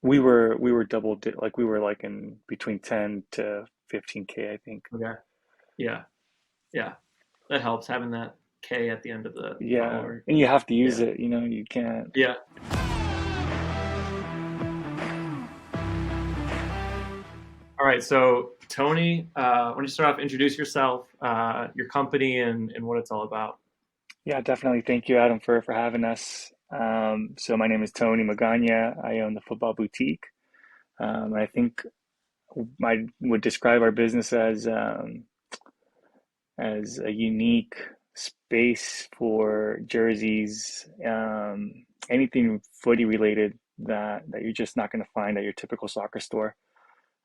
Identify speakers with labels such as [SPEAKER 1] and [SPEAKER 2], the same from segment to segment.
[SPEAKER 1] we were like we were like in between 10 to 15K, I think.
[SPEAKER 2] Okay. Yeah. Yeah. That helps having that K at the end of the funnel.
[SPEAKER 1] Yeah,
[SPEAKER 2] Or
[SPEAKER 1] and you have to use
[SPEAKER 2] yeah.
[SPEAKER 1] it, you can't.
[SPEAKER 2] Yeah. All right. So Tony, why don't you start off, introduce yourself, your company, and what it's all about.
[SPEAKER 1] Yeah, definitely. Thank you, Adam, for having us. So my name is Tony Magana. I own the Football Boutique. I think I would describe our business as a unique space for jerseys, anything footy related that you're just not going to find at your typical soccer store.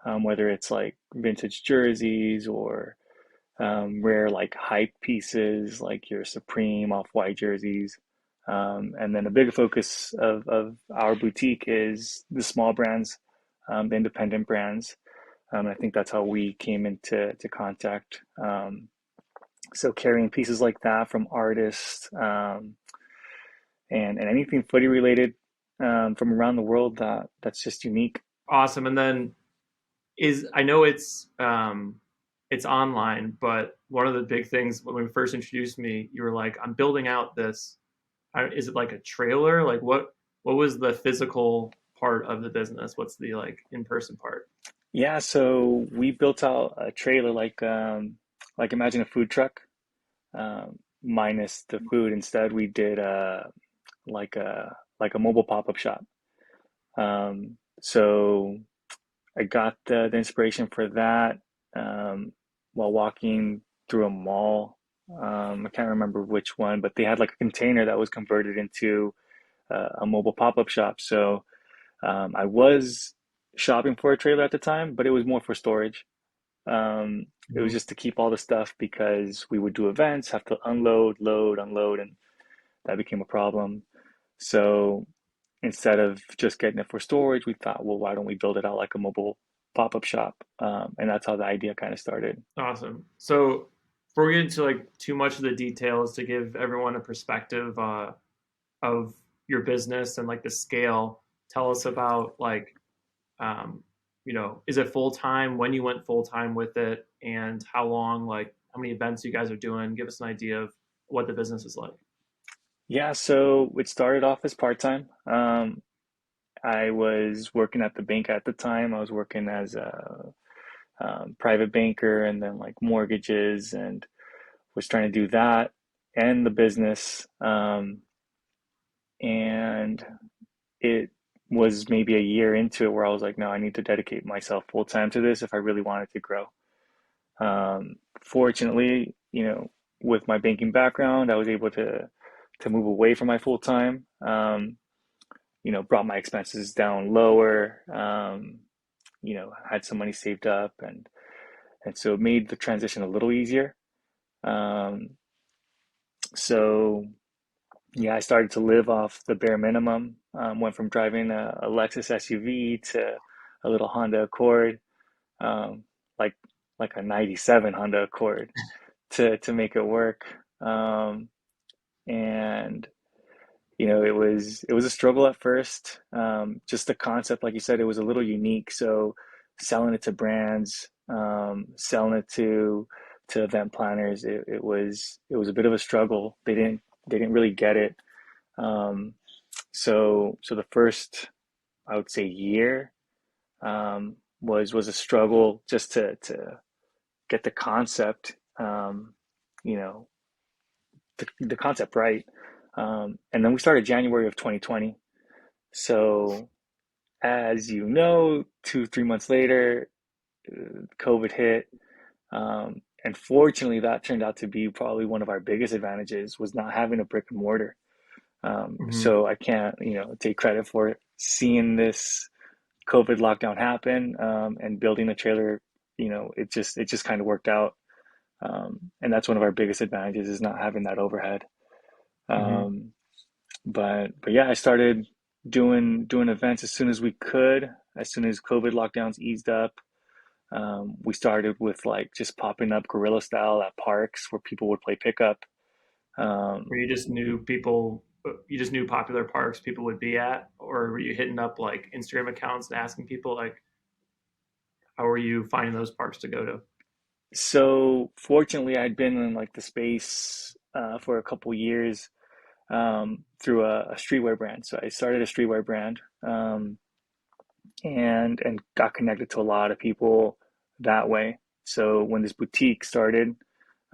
[SPEAKER 1] Whether it's like vintage jerseys or rare like hype pieces like your Supreme off-white jerseys. And then a big focus of our boutique is the small brands, the independent brands. I think that's how we came into contact. So carrying pieces like that from artists, and anything footy related, from around the world that's just unique.
[SPEAKER 2] Awesome. And then I know it's online, but one of the big things when we first introduced me, you were like, I'm building out this. Is it like a trailer? Like what was the physical part of the business? What's the like in person part?
[SPEAKER 1] Yeah, so we built out a trailer like imagine a food truck, minus the food. Instead, we did like a mobile pop-up shop. So I got the inspiration for that, while walking through a mall. I can't remember which one, but they had like a container that was converted into a mobile pop-up shop. So I was shopping for a trailer at the time, but it was more for storage. It was
[SPEAKER 2] Mhm.
[SPEAKER 1] just to keep all the stuff because we would do events, have to unload, load, unload, and that became a problem. So instead of just getting it for storage, we thought, well, why don't we build it out like a mobile pop-up shop? And that's how the idea kind of started.
[SPEAKER 2] Awesome. So before we get into like too much of the details, to give everyone a perspective of your business and like the scale, tell us about like um, is it full time? When you went full time with it, and how long? Like how many events you guys are doing? Give us an idea of what the business is like.
[SPEAKER 1] Yeah, so it started off as part-time. I was working at the bank at the time. I was working as a private banker and then like mortgages, and was trying to do that and the business. And it was maybe a year into it where I was like, no, I need to dedicate myself full time to this if I really wanted to grow. Fortunately, with my banking background, I was able to move away from my full time. Brought my expenses down lower. Had some money saved up, and so it made the transition a little easier. Um, so yeah, I started to live off the bare minimum. Went from driving a Lexus SUV to a little Honda Accord, um, like like a '97 Honda Accord, to make it work. And it was a struggle at first. Just the concept, like you said, it was a little unique. So selling it to brands, selling it to event planners, it was a bit of a struggle. They didn't really get it. Um, so the first, I would say, year, was a struggle just to get the concept, you know, the concept right. And then we started January of 2020. So as you know, 3 months later, COVID hit. And fortunately, that turned out to be probably one of our biggest advantages was not having a brick and mortar.
[SPEAKER 2] Hmm.
[SPEAKER 1] So I can't, take credit for it. Seeing this COVID lockdown happen, and building a trailer, it just kind of worked out. And that's one of our biggest advantages is not having that overhead.
[SPEAKER 2] Hmm.
[SPEAKER 1] Um, but yeah, I started doing events as soon as we could, as soon as COVID lockdowns eased up. We started with like just popping up guerrilla style at parks where people would play pickup.
[SPEAKER 2] Where
[SPEAKER 1] Um,
[SPEAKER 2] you just knew people you just knew popular parks people would be at, or were you hitting up like Instagram accounts and asking people like, how were you finding those parks to go to?
[SPEAKER 1] So fortunately, I'd been in like the space for a couple years through a streetwear brand. So I started a streetwear brand and got connected to a lot of people that way. So when this boutique started,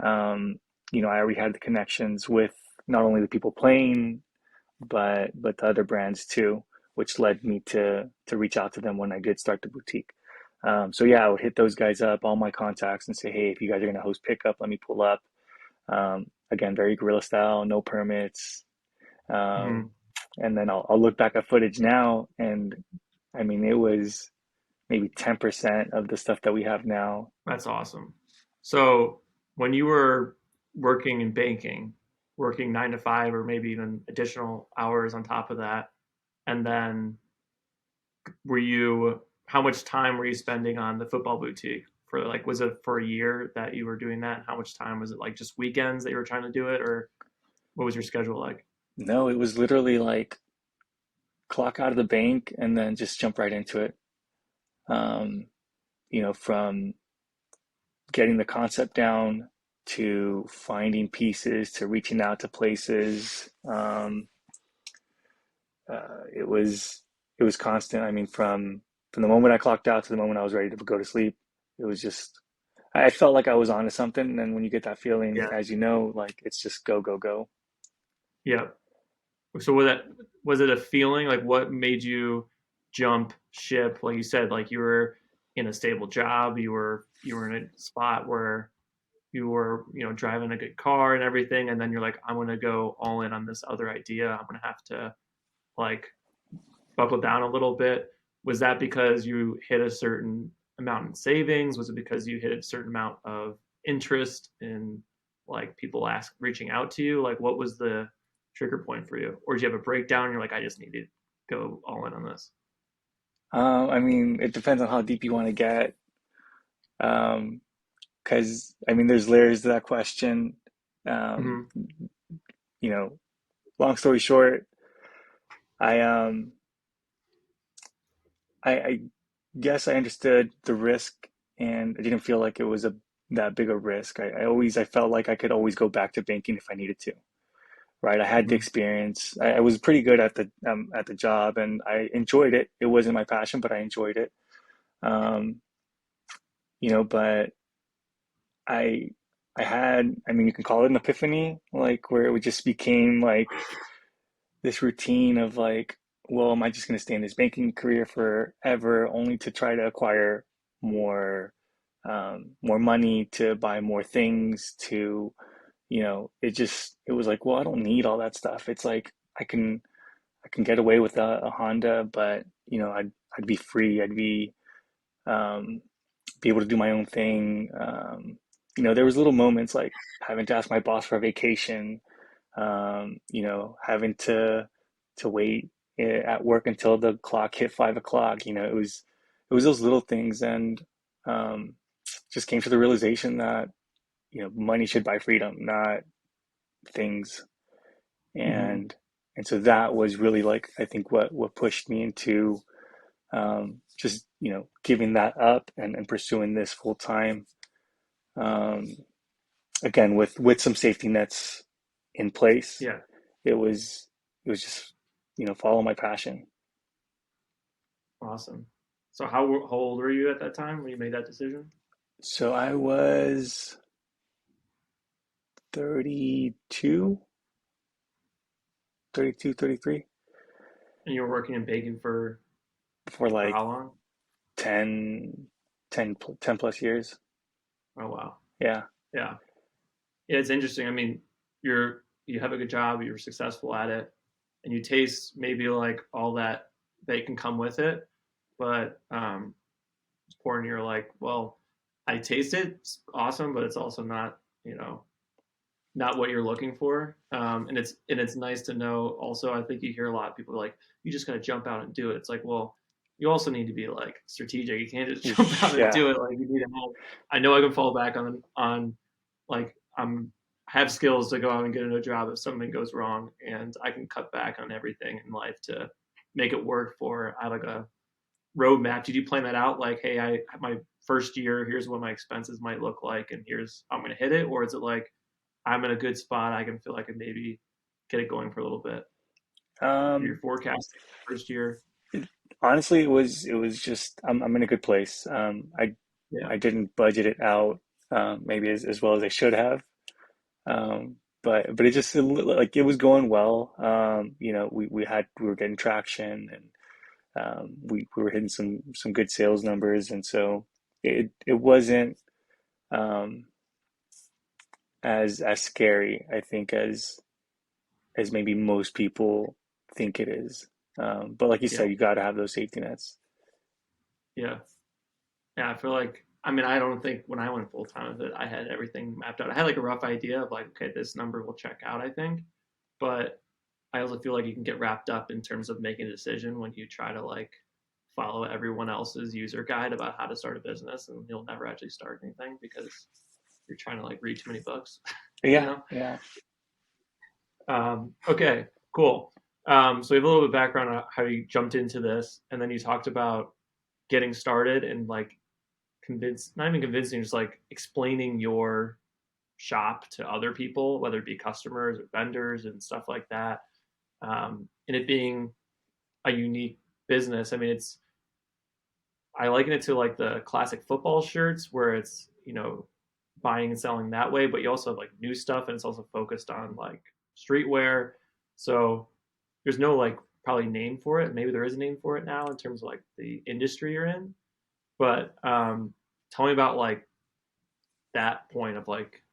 [SPEAKER 1] um, I already had the connections with not only the people playing, but the other brands too, which led me to reach out to them when I did start the boutique. So yeah, I would hit those guys up, all my contacts, and say, hey, if you guys are gonna host pickup, let me pull up. Again, very guerrilla style, no permits. Um,
[SPEAKER 2] Hmm.
[SPEAKER 1] and then I'll look back at footage now, and I mean, it was maybe 10% of the stuff that we have now.
[SPEAKER 2] That's awesome. So when you were working in banking, working 9 to 5, or maybe even additional hours on top of that, and then were you, how much time were you spending on the football boutique for, like, was it for a year that you were doing that? How much time was it, like just weekends that you were trying to do it, or what was your schedule like?
[SPEAKER 1] No, it was literally like clock out of the bank and then just jump right into it. Um, from getting the concept down to finding pieces to reaching out to places. It was constant. I mean, from the moment I clocked out to the moment I was ready to go to sleep, it was just I felt like I was onto something. And when you get that feeling,
[SPEAKER 2] Yeah.
[SPEAKER 1] as you know, like it's just go go go.
[SPEAKER 2] Yeah. So was it a feeling, like what made you jump ship? Like you said, like you were in a stable job, you were in a spot where you were, driving a good car and everything, and then you're like, I'm gonna go all in on this other idea. I'm gonna have to like buckle down a little bit. Was that because you hit a certain amount in savings? Was it because you hit a certain amount of interest in like people reaching out to you? Like what was the trigger point for you? Or did you have a breakdown and you're like, I just need to go all in on this?
[SPEAKER 1] I mean, it depends on how deep you want to get. Um, because I mean, there's layers to that question. Um,
[SPEAKER 2] Hmm.
[SPEAKER 1] you know, long story short, I um I guess I understood the risk and I didn't feel like it was a that big a risk. I felt like I could always go back to banking if I needed to. Right. I had the
[SPEAKER 2] Hmm.
[SPEAKER 1] experience. I was pretty good at the job and I enjoyed it. It wasn't my passion, but I enjoyed it. Um, but I I mean you can call it an epiphany, like where it just became like this routine of like, well, am I just going to stay in this banking career forever only to try to acquire more more money to buy more things to, it was like, well, I don't need all that stuff. It's like I can get away with a Honda, but I'd be free. I'd um, be able to do my own thing. There was little moments like having to ask my boss for a vacation, having to wait at work until the clock hit 5 o'clock. It was those little things, and um, just came to the realization that money should buy freedom, not things.
[SPEAKER 2] Hmm.
[SPEAKER 1] And so that was really like I think what pushed me into just giving that up and pursuing this full time. Um, Again, with some safety nets in place,
[SPEAKER 2] Yeah.
[SPEAKER 1] it was it was just follow my passion.
[SPEAKER 2] Awesome. So how old were you at that time when you made that decision?
[SPEAKER 1] So I was 32, 32, 33
[SPEAKER 2] And you were working in baking
[SPEAKER 1] for
[SPEAKER 2] for
[SPEAKER 1] like
[SPEAKER 2] how long?
[SPEAKER 1] 10, 10 plus years.
[SPEAKER 2] Oh wow.
[SPEAKER 1] Yeah.
[SPEAKER 2] Yeah. Yeah, it's interesting. I mean, you have a good job, you're successful at it, and you taste maybe like all that can come with it. But it's important. You're like, well, I taste it, it's awesome, but it's also not, not what you're looking for. And it's nice to know. Also, I think you hear a lot of people like, you just gotta jump out and do it. It's like, well, you also need to be like strategic. You can't just jump out and
[SPEAKER 1] Yeah.
[SPEAKER 2] do it. Like you need to have. I know I can fall back on like I'm have skills to go out and get into a job if something goes wrong, and I can cut back on everything in life to make it work for. I have like a roadmap. Did you plan that out? Like, hey, I my first year, here's what my expenses might look like, and here's I'm going to hit it, or is it like I'm in a good spot, I can feel like I can maybe get it going for a little bit? Your
[SPEAKER 1] Um,
[SPEAKER 2] forecasting first year,
[SPEAKER 1] Honestly, it was just I'm in a good place.
[SPEAKER 2] yeah,
[SPEAKER 1] I didn't budget it out maybe as well as I should have. But it just like it was going well. You know, we were getting traction and we were hitting some good sales numbers, and so it wasn't um, as scary, I think, as maybe most people think it is. But like you
[SPEAKER 2] yeah,
[SPEAKER 1] said, you got to have those safety nets.
[SPEAKER 2] yeah, yeah. I feel like I mean I don't think when I went full time with it, I had everything mapped out. I had like a rough idea of like okay, this number will check out, I think, but I also feel like you can get wrapped up in terms of making a decision when you try to like follow everyone else's user guide about how to start a business, and you'll never actually start anything because you're trying to like read too many books, you
[SPEAKER 1] Yeah,
[SPEAKER 2] know.
[SPEAKER 1] yeah.
[SPEAKER 2] Okay, cool. So we have a little bit of background on how you jumped into this, and then you talked about getting started and like not even convincing, just like explaining your shop to other people, whether it be customers or vendors and stuff like that. And it being a unique business. I mean, I liken it to like the classic football shirts where it's, buying and selling that way, but you also have like new stuff and it's also focused on like streetwear. So there's no like probably name for it. Maybe there is a name for it now in terms of like the industry you're in. But tell me about like that point of like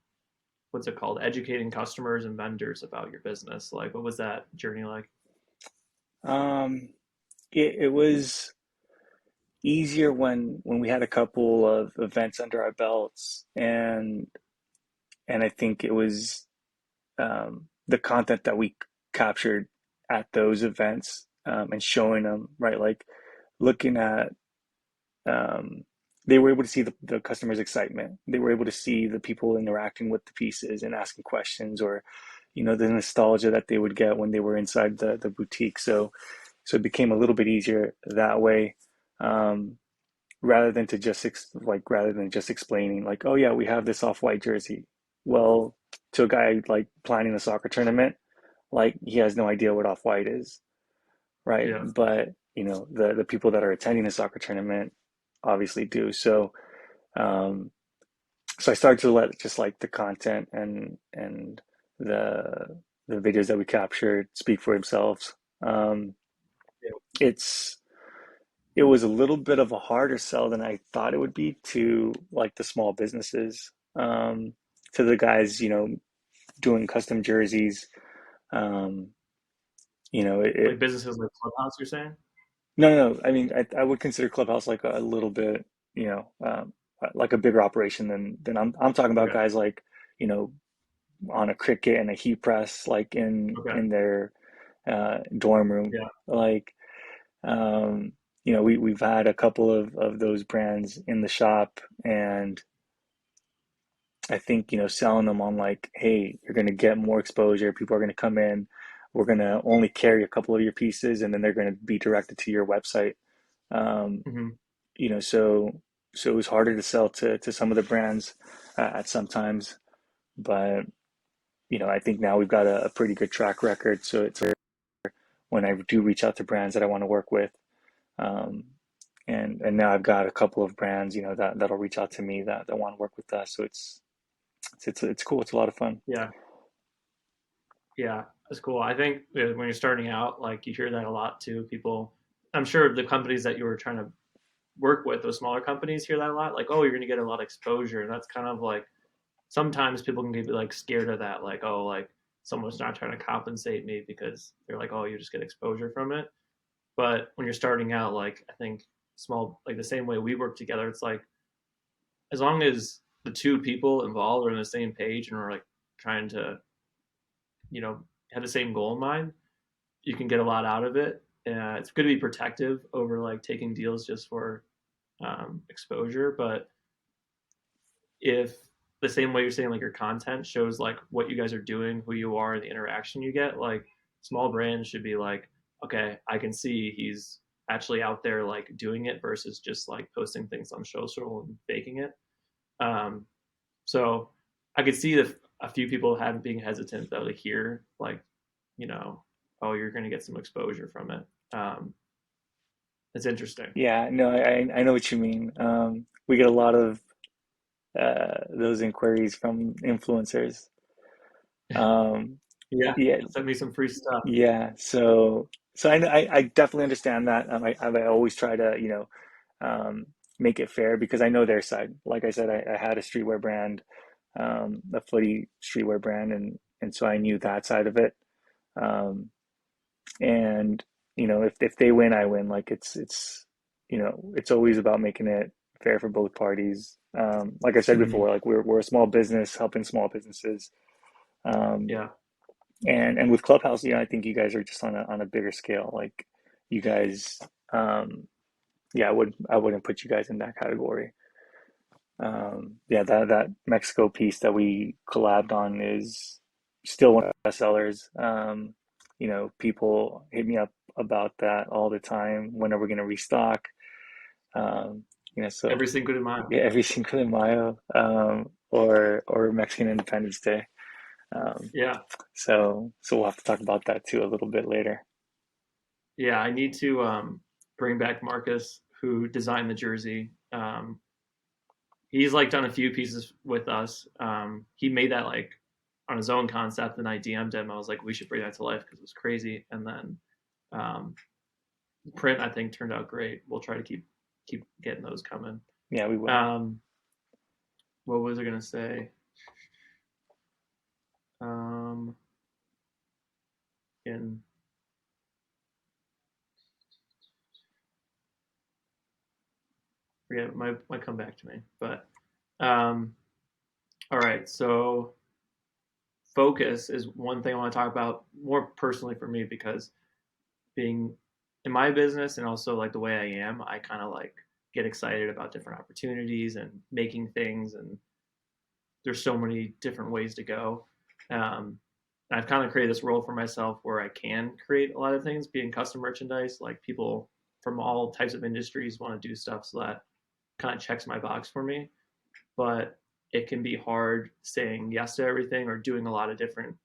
[SPEAKER 2] what's it called? Educating customers and vendors about your business. Like what was that journey like?
[SPEAKER 1] Um, it was easier when we had a couple of events under our belts, and I think it was the content that we captured at those events and showing them, right? Like looking at, um, they were able to see the customer's excitement. They were able to see the people interacting with the pieces and asking questions, or, the nostalgia that they would get when they were inside the boutique. So it became a little bit easier that way. Um, rather than just explaining like, oh yeah, we have this off-white jersey. Well, to a guy like planning a soccer tournament, like he has no idea what off-white is, right?
[SPEAKER 2] Yeah.
[SPEAKER 1] But the people that are attending the soccer tournament obviously do. Um, so I started to let just like the content and the the videos that we captured speak for themselves. Um, it's it was a little bit of a harder sell than I thought it would be to like the small businesses, to the guys, doing custom jerseys. Um,
[SPEAKER 2] Like businesses like Clubhouse, you're saying?
[SPEAKER 1] no, no, no. I mean, I would consider Clubhouse like a little bit, like a bigger operation than I'm talking about
[SPEAKER 2] Okay.
[SPEAKER 1] guys like, you know, on a cricket and a heat press, like
[SPEAKER 2] Okay.
[SPEAKER 1] in their dorm room,
[SPEAKER 2] Yeah.
[SPEAKER 1] like. Um, we've had a couple of those brands in the shop, and I think, selling them on like, hey, you're going to get more exposure. People are going to come in. We're going to only carry a couple of your pieces, and then they're going to be directed to your website. Um,
[SPEAKER 2] Hmm.
[SPEAKER 1] so it was harder to sell to some of the brands at some times, but I think now we've got a pretty good track record. So it's when I do reach out to brands that I want to work with. Um, and now I've got a couple of brands, that'll reach out to me that want to work with us. So it's cool. It's a lot of fun.
[SPEAKER 2] Yeah. Yeah. That's cool. I think when you're starting out, like you hear that a lot too. People, I'm sure the companies that you were trying to work with, those smaller companies, hear that a lot. Like, oh, you're going to get a lot of exposure. And that's kind of like sometimes people can get like scared of that. Like, oh, like someone's not trying to compensate me because they're like, oh, you just get exposure from it. But when you're starting out, like I think small, like the same way we work together, it's like as long as the two people involved are on the same page and are like trying to, you know, have the same goal in mind, you can get a lot out of it. It's good to be protective over like taking deals just for exposure. But if the same way you're saying like your content shows like what you guys are doing, who you are, the interaction you get. Like small brands should be like, okay, I can see he's actually out there like doing it versus just like posting things on social and faking it. Um, so I could see that a few people had being hesitant though to hear like, you know, oh, you're going to get some exposure from it. It's interesting.
[SPEAKER 1] Yeah, no, I know what you mean. We get a lot of those inquiries from influencers. Um,
[SPEAKER 2] Yeah,
[SPEAKER 1] yeah,
[SPEAKER 2] send me some free stuff.
[SPEAKER 1] yeah. So I definitely understand that. I always try to, make it fair because I know their side. Like I said, I had a streetwear brand, a footy streetwear brand, and so I knew that side of it. Um, and if they win, I win. Like it's always about making it fair for both parties. Like I said
[SPEAKER 2] Mhm.
[SPEAKER 1] before, like we're a small business helping small businesses. Um,
[SPEAKER 2] Yeah.
[SPEAKER 1] and with Clubhouse, I think you guys are just on a bigger scale. Like you guys, yeah, I wouldn't put you guys in that category. Yeah, that Mexico piece that we collabed on is still one of the best sellers. People hit me up about that all the time. When are we going to restock? Um, so
[SPEAKER 2] Every Cinco de Mayo.
[SPEAKER 1] yeah, every Cinco de Mayo, or Mexican Independence Day. Um,
[SPEAKER 2] Yeah.
[SPEAKER 1] so we'll have to talk about that too a little bit later.
[SPEAKER 2] Yeah. I need to bring back Marcus, who designed the jersey. He's like done a few pieces with us. He made that like on his own concept, and I DM'd him. I was like, we should bring that to life because it was crazy. And then um, print, I think, turned out great. We'll try to keep getting those coming.
[SPEAKER 1] Yeah, we will.
[SPEAKER 2] Um, what was I gonna say? Um, in forget might come back to me, but um, all right. So focus is one thing I want to talk about more personally for me because being in my business and also like the way I am, I kind of like get excited about different opportunities and making things, and there's so many different ways to go. Um, I've kind of created this role for myself where I can create a lot of things, being custom merchandise. Like people from all types of industries want to do stuff, so that kind of checks my box for me. But it can be hard saying yes to everything or doing a lot of different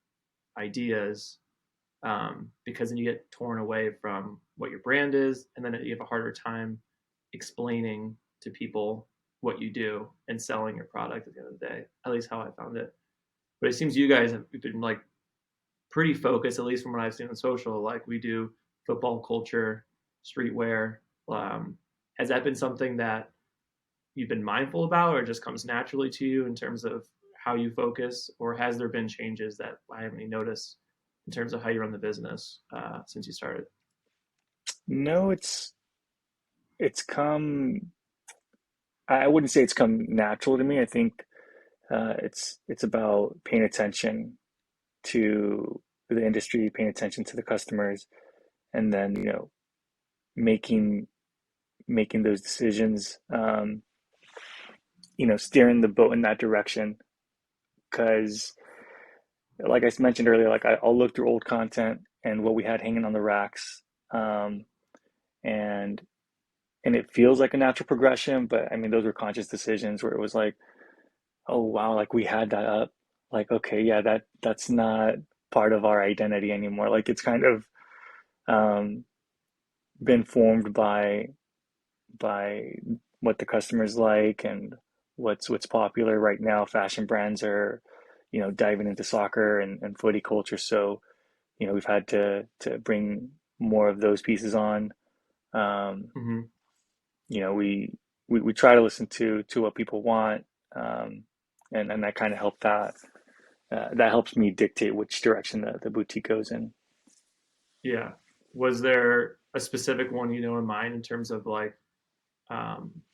[SPEAKER 2] ideas, because then you get torn away from what your brand is, and then you have a harder time explaining to people what you do and selling your product at the end of the day. At least how I found it. But it seems you guys have been like pretty focused, at least from what I've seen on social. Like we do football culture, streetwear. Um, has that been something that you've been mindful about, or just comes naturally to you in terms of how you focus, or has there been changes that I haven't even noticed in terms of how you run the business since you started?
[SPEAKER 1] No, it's come. I wouldn't say it's come natural to me. I think it's about paying attention to the industry, paying attention to the customers, and then making making those decisions. Steering the boat in that direction. Because, like I mentioned earlier, like I'll look through old content and what we had hanging on the racks, um, and it feels like a natural progression. But I mean, those were conscious decisions where it was like, oh wow, like we had that up. Like, okay, yeah, that's not part of our identity anymore. Like it's kind of um, been formed by what the customers like and what's popular right now. Fashion brands are, diving into soccer and footy culture. So, we've had to bring more of those pieces on. Um,
[SPEAKER 2] Mm-hmm.
[SPEAKER 1] we try to listen to what people want, and that kind of helped that helps me dictate which direction the boutique goes in.
[SPEAKER 2] Yeah. Was there a specific one you know in mind in terms of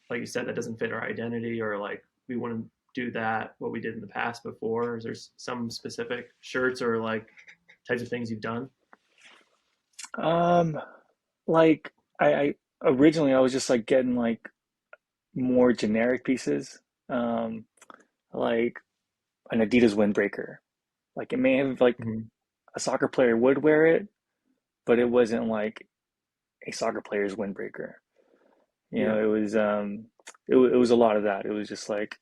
[SPEAKER 2] like you said, that doesn't fit our identity, or like we wouldn't do that what we did in the past before? Or is there some specific shirts or like types of things you've done?
[SPEAKER 1] Um, like I originally I was just like getting like more generic pieces. Um, like an Adidas windbreaker. Like it may have like
[SPEAKER 2] Hmm.
[SPEAKER 1] a soccer player would wear it, but it wasn't like a soccer player's windbreaker. You
[SPEAKER 2] Yeah.
[SPEAKER 1] know, it was a lot of that. It was just like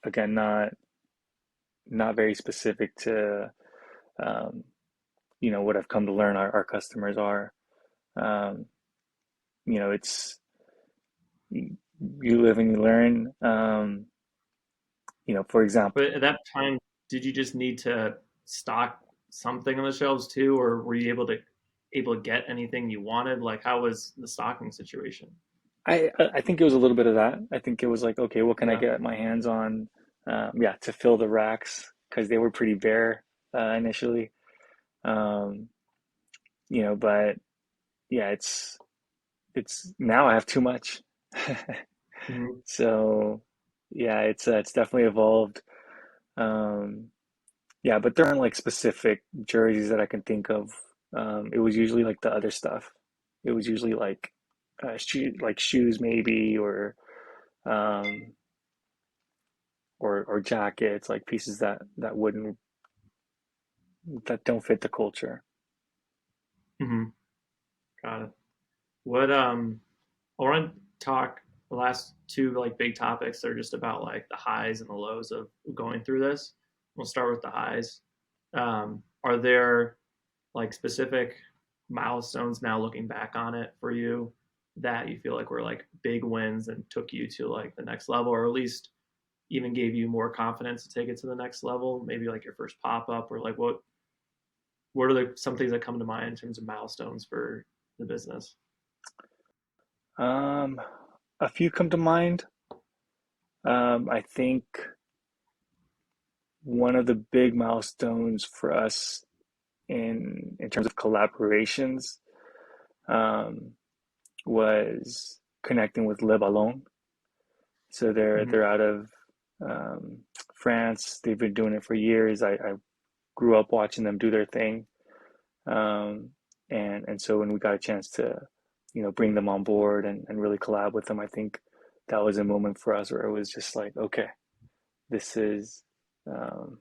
[SPEAKER 1] again not very specific to um, you know what I've come to learn our customers are. Um, you know, it's you live and you learn. You know, for example,
[SPEAKER 2] But at that time, did you just need to stock something on the shelves too, or were you able to get anything you wanted? Like, how was the stocking situation?
[SPEAKER 1] I think it was a little bit of that. I think it was like, okay, what can I
[SPEAKER 2] Yeah.
[SPEAKER 1] get my hands on? Yeah, to fill the racks because they were pretty bare initially. Um, you know, but yeah, it's now I have too much.
[SPEAKER 2] Hmm.
[SPEAKER 1] So yeah, it's definitely evolved. Um, yeah, but there aren't like specific jerseys that I can think of. It was usually like the other stuff. It was usually like like shoes maybe um, or jackets, like pieces that don't fit the culture.
[SPEAKER 2] Hmm. Got it. What I want to talk the last two like big topics are just about like the highs and the lows of going through this. We'll start with the highs. Are there like specific milestones now looking back on it for you that you feel like were like big wins and took you to like the next level, or at least even gave you more confidence to take it to the next level? Maybe like your first pop up, or like what are some things that come to mind in terms of milestones for the business?
[SPEAKER 1] Um, a few come to mind. I think one of the big milestones for us in terms of collaborations um, was connecting with LeBallon. So
[SPEAKER 2] Hmm.
[SPEAKER 1] they're out of um, France. They've been doing it for years. I grew up watching them do their thing, um, and so when we got a chance to, you know, bring them on board and really collab with them, I think that was a moment for us where it was just like, okay, this is um,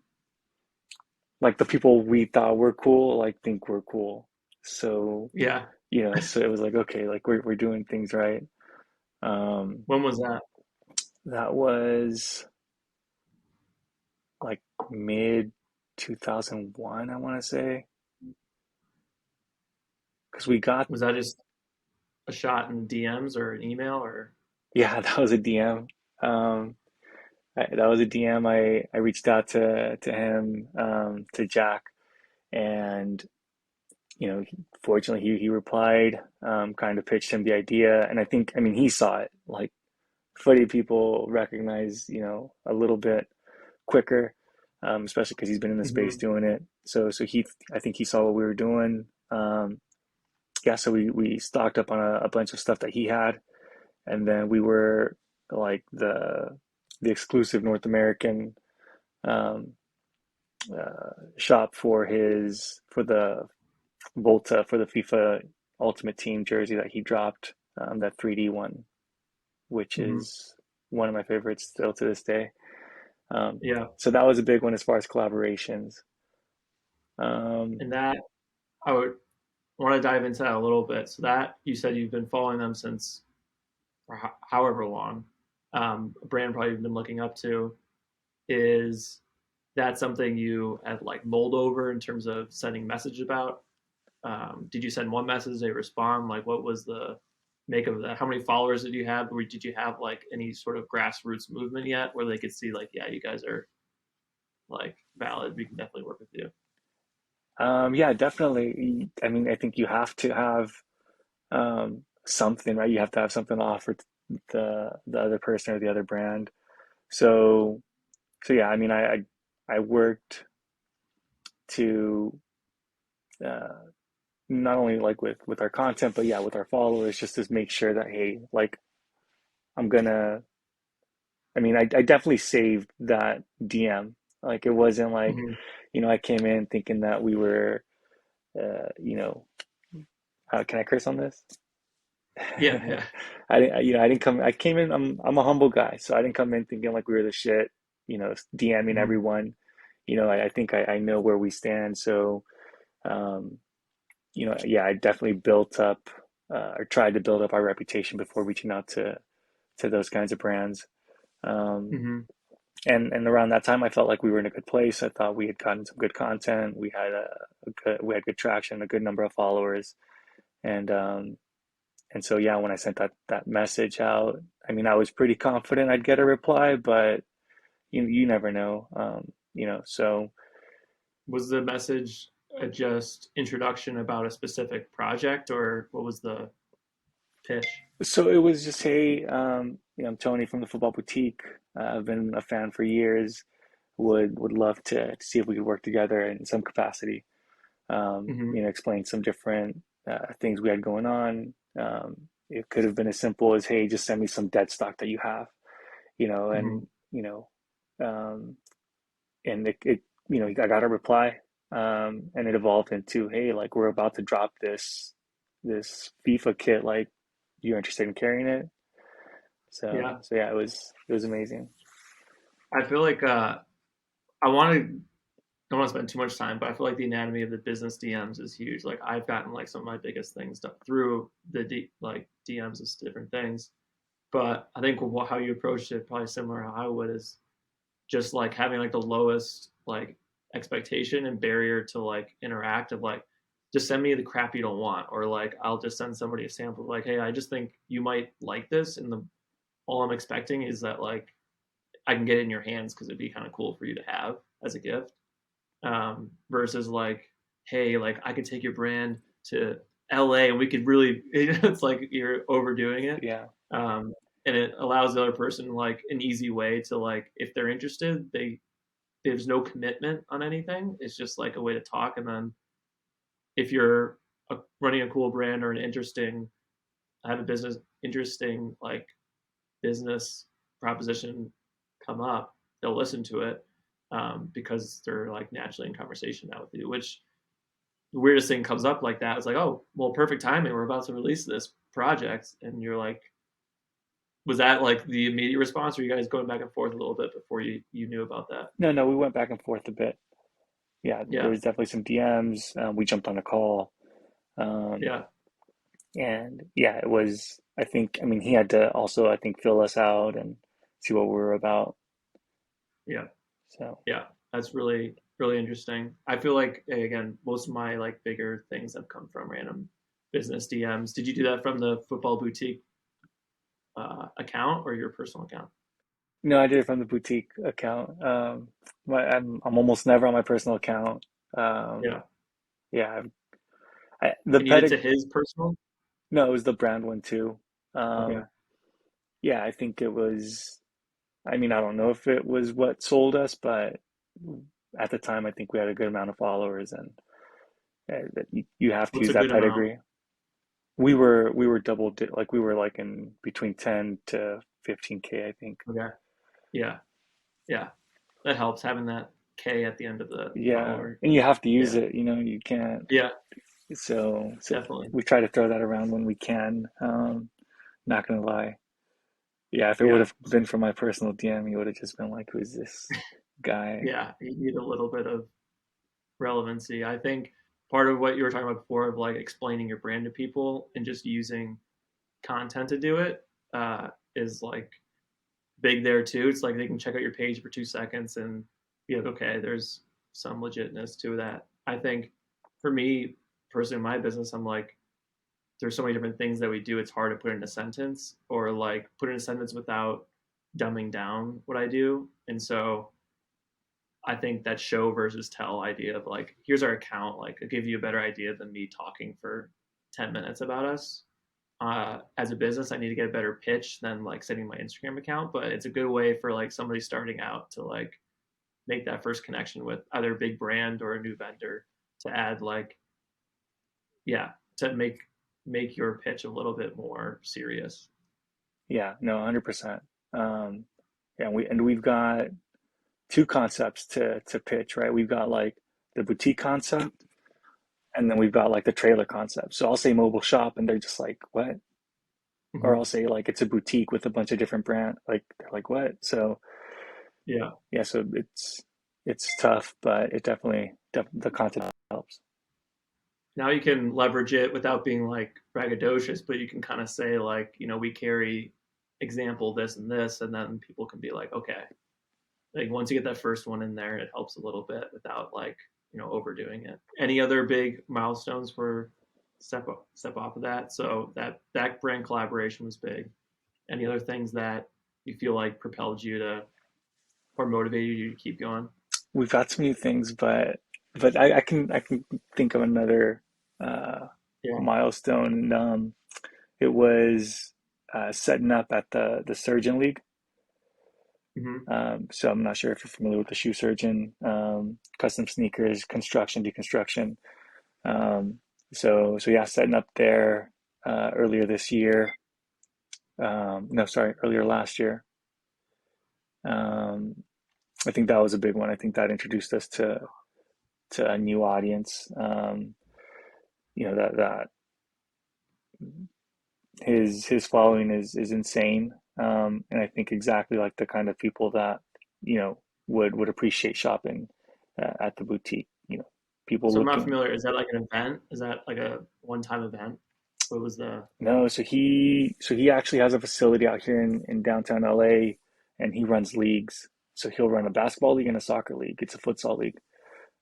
[SPEAKER 1] like the people we thought were cool, like think we're cool. So,
[SPEAKER 2] Yeah.
[SPEAKER 1] you know, so it was like, okay, like we're doing things right. Um,
[SPEAKER 2] When was that?
[SPEAKER 1] that was like mid 2001, I want to say, because we got,
[SPEAKER 2] Was that just a shot in DMs or an email or?
[SPEAKER 1] yeah, that was a DM. Um, that was a DM. I reached out to him, to Jack, and you know, fortunately he replied, kind of pitched him the idea, and I think, I mean, he saw it. Like footy people recognize, you know, a little bit quicker, especially because he's been in the space
[SPEAKER 2] Hmm.
[SPEAKER 1] doing it. So I think he saw what we were doing. Yeah, so we stocked up on a bunch of stuff that he had, and then we were like the exclusive North American um, shop for his for the Volta for the FIFA Ultimate Team jersey that he dropped, that 3D one, which
[SPEAKER 2] Hmm.
[SPEAKER 1] is one of my favorites still to this day.
[SPEAKER 2] Yeah.
[SPEAKER 1] So that was a big one as far as collaborations. Um,
[SPEAKER 2] And that I would want to dive into that a little bit. So that you said you've been following them since for however long, a brand probably you've been looking up to. Is that something you had like mulled over in terms of sending message about? Did you send one message, they respond? Like, what was the make of that? How many followers did you have? Or did you have like any sort of grassroots movement yet where they could see like, yeah, you guys are like valid. We can definitely work with you.
[SPEAKER 1] yeah, definitely. I mean, I think you have to have something, right? You have to have something to offer the other person or the other brand. So so yeah, I mean, I worked to uh, not only like with our content, but yeah, with our followers, just to make sure that hey, like I'm gonna. I mean, I definitely saved that DM. Like it wasn't like,
[SPEAKER 2] Hmm.
[SPEAKER 1] you know, I came in thinking that we were, you know, can I curse on this?
[SPEAKER 2] Yeah, yeah.
[SPEAKER 1] You know, I didn't come. I came in. I'm a humble guy, so I didn't come in thinking like we were the shit. You know, DMing
[SPEAKER 2] Hmm.
[SPEAKER 1] everyone. I think I know where we stand. So, um, yeah, I definitely built up or tried to build up our reputation before reaching out to those kinds of brands. Um,
[SPEAKER 2] Mm-hmm.
[SPEAKER 1] and around that time, I felt like we were in a good place. I thought we had gotten some good content. We had good traction, a good number of followers, and so yeah, when I sent that message out, I mean, I was pretty confident I'd get a reply, but you never know, So
[SPEAKER 2] Was the message a just introduction about a specific project, or what was the pitch?
[SPEAKER 1] it was just, hey, I'm Tony from the Football Boutique. I've been a fan for years. Would love to see if we could work together in some capacity.
[SPEAKER 2] Mm-hmm.
[SPEAKER 1] Explain some different things we had going on. It could have been as simple as, hey, just send me some dead stock that you have,
[SPEAKER 2] Mm-hmm.
[SPEAKER 1] and um, I got a reply, and it evolved into, hey, like we're about to drop this FIFA kit, like you're interested in carrying it.
[SPEAKER 2] Yeah,
[SPEAKER 1] So yeah, it was amazing.
[SPEAKER 2] I feel like I want to don't want to spend too much time, but I feel like the anatomy of the business DMs is huge. Like I've gotten like some of my biggest things done through the DMs is different things. But I think how you approached it probably similar how I would is just like having like the lowest like expectation and barrier to like interact of like just send me the crap you don't want, or like I'll just send somebody a sample of like, hey, I just think you might like this, and the all I'm expecting is that like I can get it in your hands because it'd be kind of cool for you to have as a gift, versus like, hey, like I could take your brand to LA and we could really, it's like you're overdoing it.
[SPEAKER 1] Yeah,
[SPEAKER 2] Um, and it allows the other person like an easy way to like, if they're interested, there's no commitment on anything. It's just like a way to talk. And then if you're running a cool brand or an interesting, have a business, interesting like business proposition come up, they'll listen to it, because they're like naturally in conversation now with you, which the weirdest thing comes up like that. It's like, oh, well, perfect timing. We're about to release this project. And you're like, was that like the immediate response, or you guys going back and forth a little bit before you knew about that?
[SPEAKER 1] no, we went back and forth a bit. Yeah, there
[SPEAKER 2] Yeah.
[SPEAKER 1] was definitely some DMs. We jumped on a call, um,
[SPEAKER 2] Yeah.
[SPEAKER 1] and yeah, it was. I mean, he had to also, I think, fill us out and see what we were about.
[SPEAKER 2] Yeah.
[SPEAKER 1] So
[SPEAKER 2] Yeah. That's really, really interesting. I feel like, again, most of my like bigger things have come from random business DMs. Did you do that from the football boutique account or your personal account?
[SPEAKER 1] no, I did it from the boutique account. I'm almost never on my personal account. Um,
[SPEAKER 2] Yeah.
[SPEAKER 1] yeah, the
[SPEAKER 2] And you did
[SPEAKER 1] pedic
[SPEAKER 2] to his personal?
[SPEAKER 1] no, it was the brand one too.
[SPEAKER 2] Okay.
[SPEAKER 1] Um, yeah, I think it was. I mean, I don't know if it was what sold us, but at the time, I think we had a good amount of followers, and that you have to
[SPEAKER 2] What's
[SPEAKER 1] use
[SPEAKER 2] a
[SPEAKER 1] that
[SPEAKER 2] good amount?
[SPEAKER 1] pedigree. We were like we were like in between 10 to 15K, I think.
[SPEAKER 2] Okay. Yeah. Yeah. That helps having that K at the end of the
[SPEAKER 1] Yeah,
[SPEAKER 2] follower.
[SPEAKER 1] and you have to use
[SPEAKER 2] Yeah.
[SPEAKER 1] it, you can't.
[SPEAKER 2] Yeah.
[SPEAKER 1] So
[SPEAKER 2] Definitely.
[SPEAKER 1] we try to throw that around when we can. Not gonna lie. Yeah, if it would
[SPEAKER 2] Yeah.
[SPEAKER 1] have been for my personal DM, he would have just been like, "Who's this guy?"
[SPEAKER 2] Yeah. You need a little bit of relevancy. I think part of what you were talking about before of like explaining your brand to people and just using content to do it, is like big there too. It's like they can check out your page for 2 seconds and be like, okay, there's some legitness to that. I think for me personally in my business, I'm like, there's so many different things that we do. It's hard to put in a sentence or like put in a sentence without dumbing down what I do. And so I think that show versus tell idea of like, here's our account, like it'll give you a better idea than me talking for 10 minutes about us. As a business, I need to get a better pitch than like setting my Instagram account, but it's a good way for like somebody starting out to like make that first connection with either a big brand or a new vendor to add like, yeah, to make your pitch a little bit more serious.
[SPEAKER 1] Yeah, no, 100%. Um, yeah, we've got two concepts to pitch, right? We've got like the boutique concept, and then we've got like the trailer concept. So I'll say mobile shop, and they're just like, "What?" Or
[SPEAKER 2] Mm-hmm.
[SPEAKER 1] I'll say like it's a boutique with a bunch of different brand, like they're like, "What?" So
[SPEAKER 2] Yeah.
[SPEAKER 1] yeah, so it's. it's tough, but it definitely the content helps.
[SPEAKER 2] Now you can leverage it without being like braggadocious, but you can kind of say like, we carry example this and this, and then people can be like, okay, like once you get that first one in there, it helps a little bit without like, overdoing it. Any other big milestones for step off of that? So that brand collaboration was big. Any other things that you feel like propelled you to or motivated you to keep going?
[SPEAKER 1] We've got some new things, but I can think of another uh,
[SPEAKER 2] Yeah.
[SPEAKER 1] milestone. It was setting up at the Surgeon League.
[SPEAKER 2] Hmm.
[SPEAKER 1] So I'm not sure if you're familiar with the shoe surgeon, custom sneakers, construction, deconstruction. Um, so yeah, setting up there earlier this year. No, sorry, earlier last year. Um, I think that was a big one. I think that introduced us to a new audience. That his following is insane, and I think exactly like the kind of people that would appreciate shopping at the boutique. People
[SPEAKER 2] So I'm not
[SPEAKER 1] looking.
[SPEAKER 2] familiar. Is that like an event? Is that like a one-time event? What was the?
[SPEAKER 1] No, so he actually has a facility out here in downtown LA, and he runs leagues. So he'll run a basketball league and a soccer league. It's a futsal league.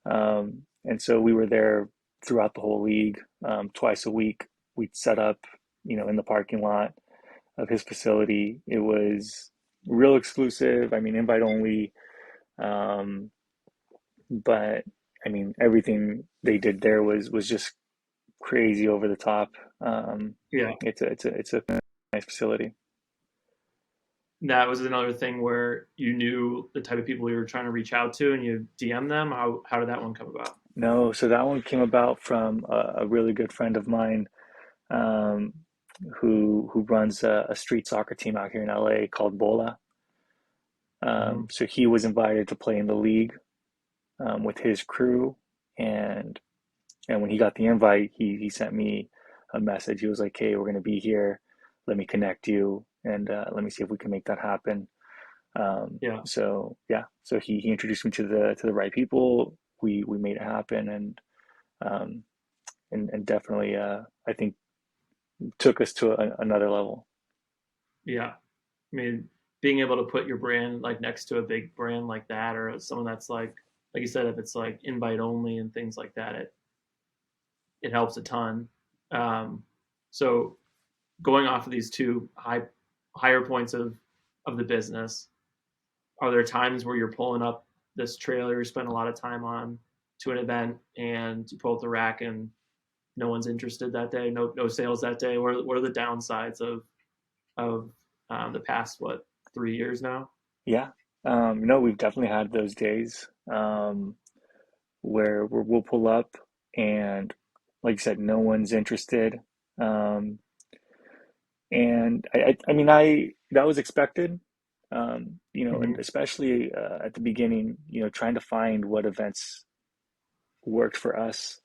[SPEAKER 1] And so we were there throughout the whole league, twice a week. We'd set up, in the parking lot of his facility. It was real exclusive. I mean, invite only. Um, but I mean, everything they did there was just crazy over the top. Um,
[SPEAKER 2] Yeah,
[SPEAKER 1] it's a nice facility.
[SPEAKER 2] that was another thing where you knew the type of people you were trying to reach out to, and you DM them. How did that one come about?
[SPEAKER 1] No, so that one came about from a really good friend of mine, um, who runs a street soccer team out here in LA called Bola.
[SPEAKER 2] Hmm.
[SPEAKER 1] So he was invited to play in the league with his crew, and and when he got the invite, he sent me a message. He was like, "Hey, we're going to be here. Let me connect you, and let me see if we can make that happen."
[SPEAKER 2] Yeah.
[SPEAKER 1] So yeah, so he introduced me to the right people. We made it happen, um, and definitely I think took us to another level.
[SPEAKER 2] Yeah. I mean, being able to put your brand like next to a big brand like that, or someone that's like you said, if it's like invite only and things like that, it helps a ton. Um, so going off of these two higher points of the business, are there times where you're pulling up this trailer you spend a lot of time on to an event and you pull up the rack and no one's interested that day, no sales that day? What are the downsides of the past 3 years now?
[SPEAKER 1] Yeah, no, we've definitely had those days where we'll pull up and, like you said, no one's interested. Um, and I mean, that was expected. And
[SPEAKER 2] Hmm.
[SPEAKER 1] especially at the beginning, trying to find what events worked for us.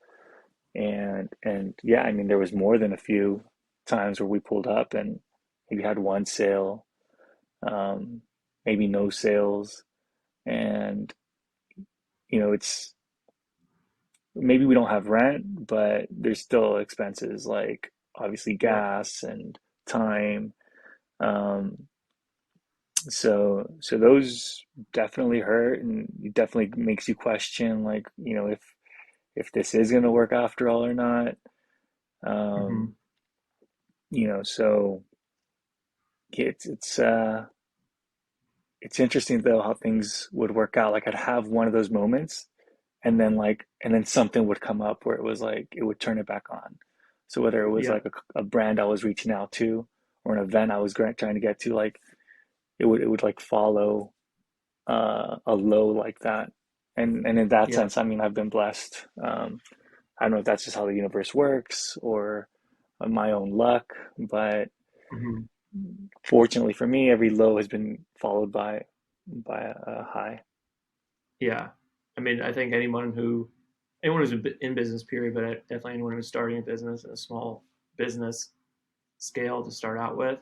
[SPEAKER 1] And yeah, I mean, there was more than a few times where we pulled up and maybe had one sale, um, maybe no sales, and it's maybe we don't have rent, but there's still expenses like obviously
[SPEAKER 2] Yeah.
[SPEAKER 1] gas and time. Um, so those definitely hurt, and it definitely makes you question, like, if this is going to work after all or not.
[SPEAKER 2] Hmm.
[SPEAKER 1] Um, so yeah, it's interesting though how things would work out. Like I'd have one of those moments, and then something would come up where it was like it would turn it back on. So whether it was
[SPEAKER 2] Yeah.
[SPEAKER 1] like a brand I was reaching out to or an event I was trying to get to, like it would like follow a low like that. And in that
[SPEAKER 2] Yeah.
[SPEAKER 1] sense, I mean, I've been blessed. I don't know if that's just how the universe works or my own luck, but
[SPEAKER 2] Hmm.
[SPEAKER 1] fortunately for me, every low has been followed by a high.
[SPEAKER 2] Yeah. I mean, I think anyone who's in business period, but definitely anyone who's starting a business and a small business scale to start out with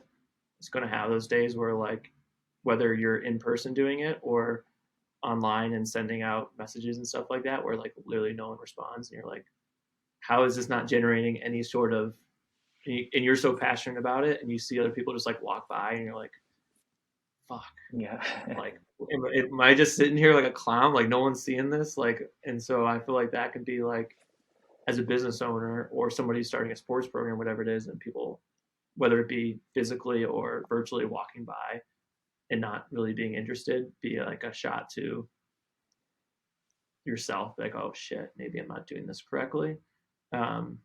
[SPEAKER 2] is going to have those days where like whether you're in person doing it or online and sending out messages and stuff like that where like literally no one responds, and you're like, how is this not generating any sort of, and you're so passionate about it, and you see other people just like walk by and you're like, fuck,
[SPEAKER 1] Yeah.
[SPEAKER 2] like am I just sitting here like a clown, like no one's seeing this, like. And so I feel like that could be like, as a business owner or somebody starting a sports program, whatever it is, and people, whether it be physically or virtually walking by and not really being interested, be like a shot to yourself, like, oh shit, maybe I'm not doing this correctly. um,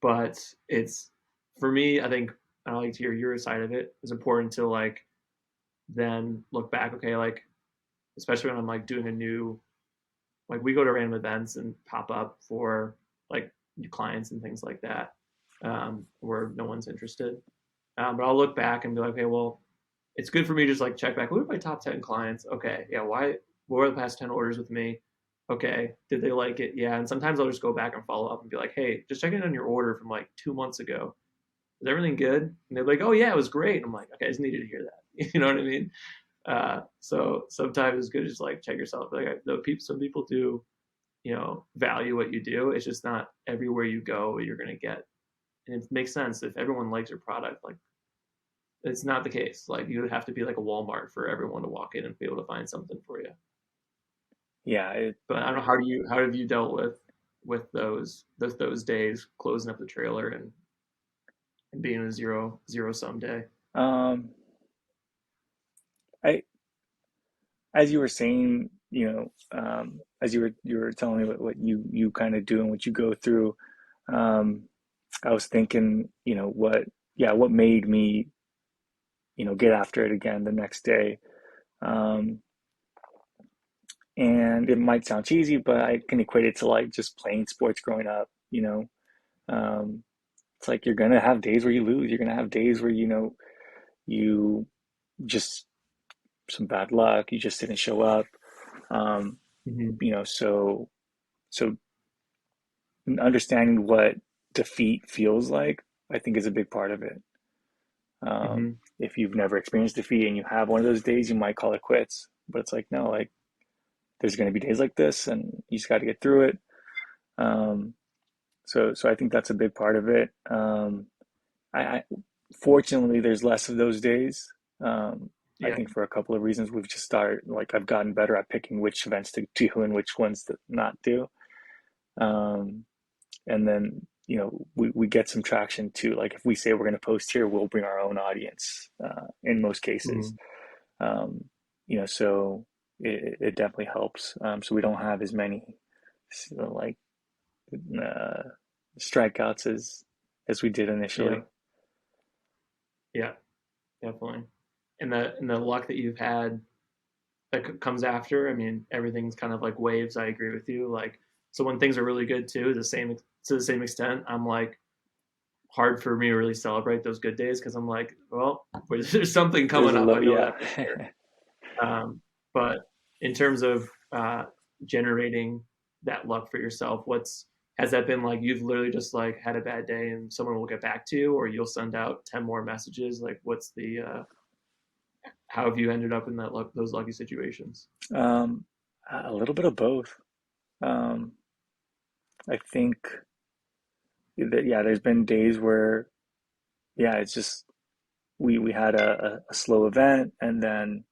[SPEAKER 2] but it's, for me, I think, I like to hear your side of it. It's important to like then look back, okay, like especially when I'm like doing a new, like we go to random events and pop up for like new clients and things like that, where no one's interested. But I'll look back and be like, okay, well, it's good for me to just like check back. Who are my top 10 clients? Okay, yeah, why? What were the past 10 orders with me? Okay, did they like it? Yeah, and sometimes I'll just go back and follow up and be like, hey, just checking on your order from like 2 months ago. Is everything good? And they're like, oh yeah, it was great. And I'm like, okay, I just needed to hear that. You know what I mean? So sometimes it's good to just like check yourself. Like the people, some people do, value what you do. It's just not everywhere you go you're gonna get. And it makes sense if everyone likes your product. Like it's not the case. Like you would have to be like a Walmart for everyone to walk in and be able to find something for you.
[SPEAKER 1] Yeah,
[SPEAKER 2] But I don't know, how have you dealt with those days closing up the trailer and being a zero sum day.
[SPEAKER 1] um, I as you were saying, as you were telling me what you kind of do and what you go through, um, I was thinking, what made me, get after it again the next day. Um, and it might sound cheesy, but I can equate it to like just playing sports growing up, Um, it's like you're gonna have days where you lose. You're gonna have days where, you just some bad luck, you just didn't show up. Um,
[SPEAKER 2] Mm-hmm.
[SPEAKER 1] so understanding what defeat feels like, I think is a big part of it.
[SPEAKER 2] Mm-hmm.
[SPEAKER 1] If you've never experienced defeat and you have one of those days, you might call it quits. But it's like, no, like there's going to be days like this, and you just got to get through it. Um, so I think that's a big part of it. I fortunately there's less of those days. I
[SPEAKER 2] Yeah.
[SPEAKER 1] think for a couple of reasons, we've just started like I've gotten better at picking which events to do and which ones to not do. Um, and then we get some traction too. Like if we say we're going to post here, we'll bring our own audience in most cases.
[SPEAKER 2] Mm-hmm.
[SPEAKER 1] Um, so it definitely helps. So we don't have as many like uh, strikeouts as we did
[SPEAKER 2] Yeah.
[SPEAKER 1] initially.
[SPEAKER 2] Yeah. Definitely. And the luck that you've had that comes after. I mean, everything's kind of like waves. I agree with you. Like, so when things are really good too, to the same extent, I'm like, hard for me to really celebrate those good days because I'm like, well, there's something
[SPEAKER 1] There's
[SPEAKER 2] coming
[SPEAKER 1] a
[SPEAKER 2] up. I
[SPEAKER 1] low,
[SPEAKER 2] know
[SPEAKER 1] yeah.
[SPEAKER 2] that for sure. But in terms of generating that luck for yourself, has that been like you've literally just like had a bad day and someone will get back to you, or you'll send out 10 more messages? Like, what's the how have you ended up in those lucky situations?
[SPEAKER 1] Um, a little bit of both. Um, I think that, yeah, there's been days where, yeah, it's just we had a slow event, and then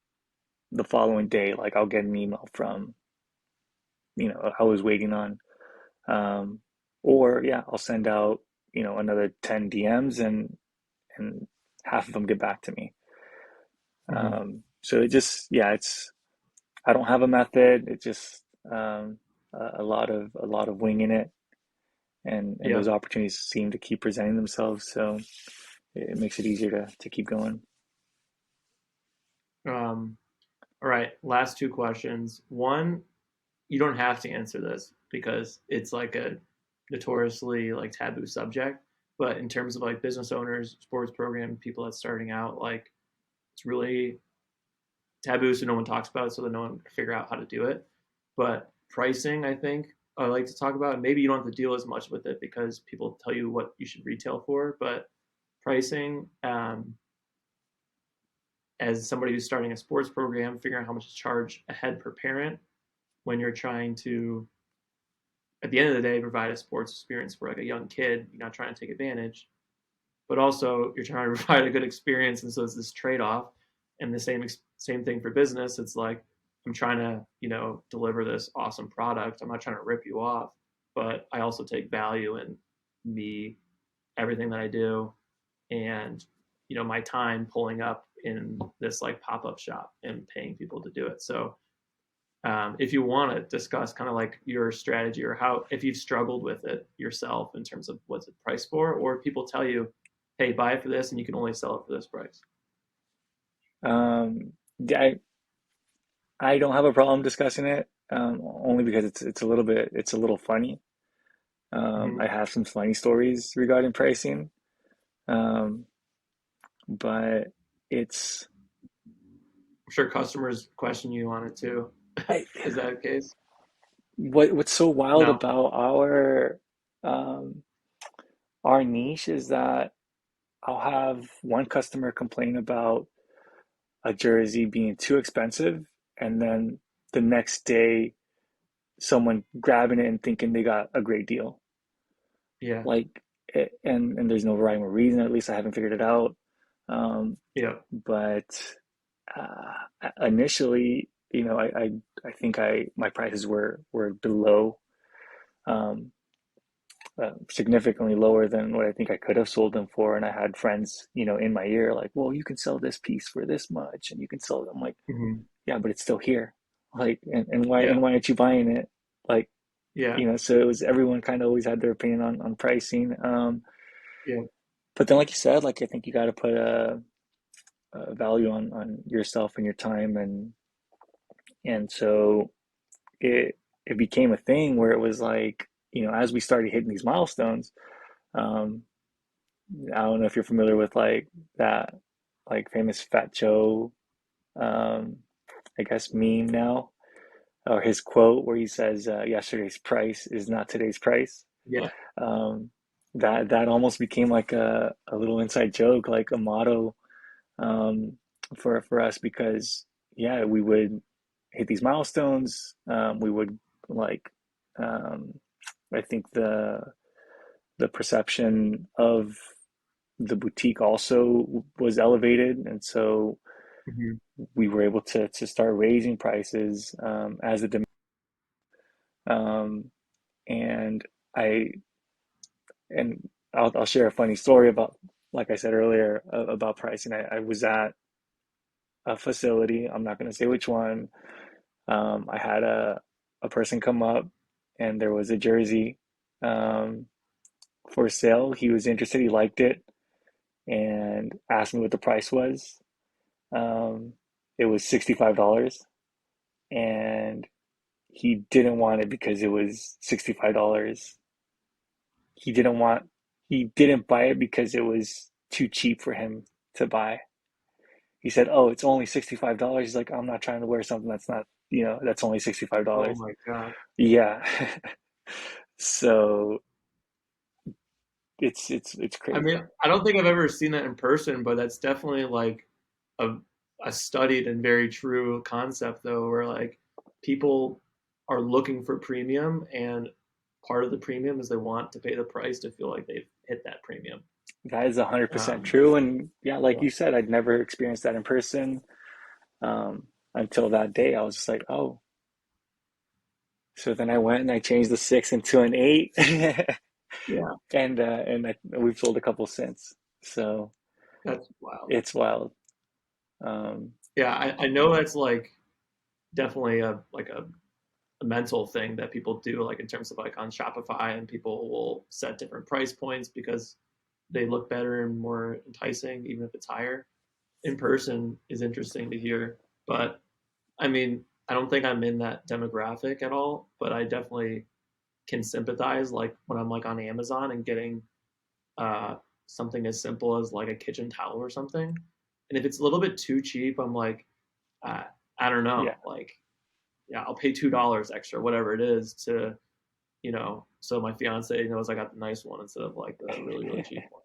[SPEAKER 1] the following day, like I'll get an email from, I was waiting on, um, or yeah, I'll send out, another 10 DMs, and half of them get back to me.
[SPEAKER 2] Mm-hmm.
[SPEAKER 1] So it just, yeah, I don't have a method. It just, a lot of winging it, and
[SPEAKER 2] Yeah.
[SPEAKER 1] those opportunities seem to keep presenting themselves. So it makes it easier to keep going.
[SPEAKER 2] Um, all right. Last two questions. One, you don't have to answer this because it's like a notoriously like taboo subject. But in terms of like business owners, sports program people that's starting out, like it's really taboo, so no one talks about it, so that no one can figure out how to do it. But pricing, I think I like to talk about. Maybe you don't have to deal as much with it because people tell you what you should retail for. But pricing, as somebody who's starting a sports program, figuring out how much to charge a head per parent when you're trying to, at the end of the day, provide a sports experience for like a young kid. You're not trying to take advantage, but also you're trying to provide a good experience. And so it's this trade off. And the same thing for business. It's like I'm trying to deliver this awesome product. I'm not trying to rip you off, but I also take value in me, everything that I do, and my time pulling up in this like pop up shop and paying people to do it. So if you want to discuss kind of like your strategy or how if you've struggled with it yourself in terms of what's it priced for, or people tell you, hey, buy it for this and you can only sell it for this price.
[SPEAKER 1] Um, I I don't have a problem discussing it, only because it's a little funny.
[SPEAKER 2] Mm-hmm.
[SPEAKER 1] I have some funny stories regarding pricing, um, but it's
[SPEAKER 2] I'm sure customers question you on it too.
[SPEAKER 1] I,
[SPEAKER 2] Is that the case?
[SPEAKER 1] what's so wild
[SPEAKER 2] No.
[SPEAKER 1] about um, our niche is that I'll have one customer complain about a jersey being too expensive, and then the next day someone grabbing it and thinking they got a great deal.
[SPEAKER 2] Yeah.
[SPEAKER 1] Like, and there's no rhyme or reason. At least I haven't figured it out. Um,
[SPEAKER 2] Yeah.
[SPEAKER 1] but initially, I think my prices were below, um, significantly lower than what I think I could have sold them for. And I had friends, in my ear, like, well, you can sell this piece for this much, and you can sell it. I'm like,
[SPEAKER 2] Mm-hmm.
[SPEAKER 1] yeah, but it's still here. Like, and why
[SPEAKER 2] Yeah.
[SPEAKER 1] aren't you buying it? Like,
[SPEAKER 2] Yeah.
[SPEAKER 1] so it was everyone kind of always had their opinion on pricing.
[SPEAKER 2] Yeah.
[SPEAKER 1] But then, like you said, like I think you got to put a value on yourself and your time, and so it became a thing where it was like, as we started hitting these milestones. Um, I don't know if you're familiar with like that, like famous Fat Joe, um, I guess meme now, or his quote where he says, "Yesterday's price is not today's price."
[SPEAKER 2] Yeah.
[SPEAKER 1] Um, that almost became like a little inside joke, like a motto, um, for us, because yeah, we would hit these milestones. We would like, um, I think the perception of the boutique also was elevated, and so
[SPEAKER 2] Mm-hmm.
[SPEAKER 1] we were able to start raising prices, as the demand. Um, and I and I'll share a funny story about, like I said earlier, about pricing. I was at a facility. I'm not going to say which one. I had a person come up, and there was a jersey, um, for sale. He was interested. He liked it, and asked me what the price was. Um, it was $65, and he didn't want it because it was $65. He didn't want. He didn't buy it because it was too cheap for him to buy. He said, "Oh, it's only $65." He's like, "I'm not trying to wear something that's not, that's only $65."
[SPEAKER 2] Oh my God.
[SPEAKER 1] Yeah. So it's
[SPEAKER 2] I
[SPEAKER 1] crazy.
[SPEAKER 2] mean, I don't think I've ever seen that in person, but that's definitely like a a studied and very true concept though, where like people are looking for premium and part of the premium is they want to pay the price to feel like they've hit that premium.
[SPEAKER 1] That is 100%
[SPEAKER 2] Um,
[SPEAKER 1] true. And yeah, like
[SPEAKER 2] yeah.
[SPEAKER 1] you said, I'd never experienced that in person, um, until that day. I was just like, oh. So then I went and I changed the six into an eight,
[SPEAKER 2] Yeah,
[SPEAKER 1] and we've sold a couple since. So
[SPEAKER 2] that's wild.
[SPEAKER 1] it's wild. Um,
[SPEAKER 2] Yeah, I know that's like definitely a mental thing that people do, like in terms of like on Shopify, and people will set different price points because they look better and more enticing, even if it's higher. In person is interesting to hear, but I mean, I don't think I'm in that demographic at all, but I definitely can sympathize. Like when I'm like on Amazon and getting uh, something as simple as like a kitchen towel or something, and if it's a little bit too cheap, I'm like, uh, I don't
[SPEAKER 1] yeah,
[SPEAKER 2] know, like yeah, I'll pay $2 extra, whatever it is, to so my fiance knows I got the nice one instead of like the really cheap one.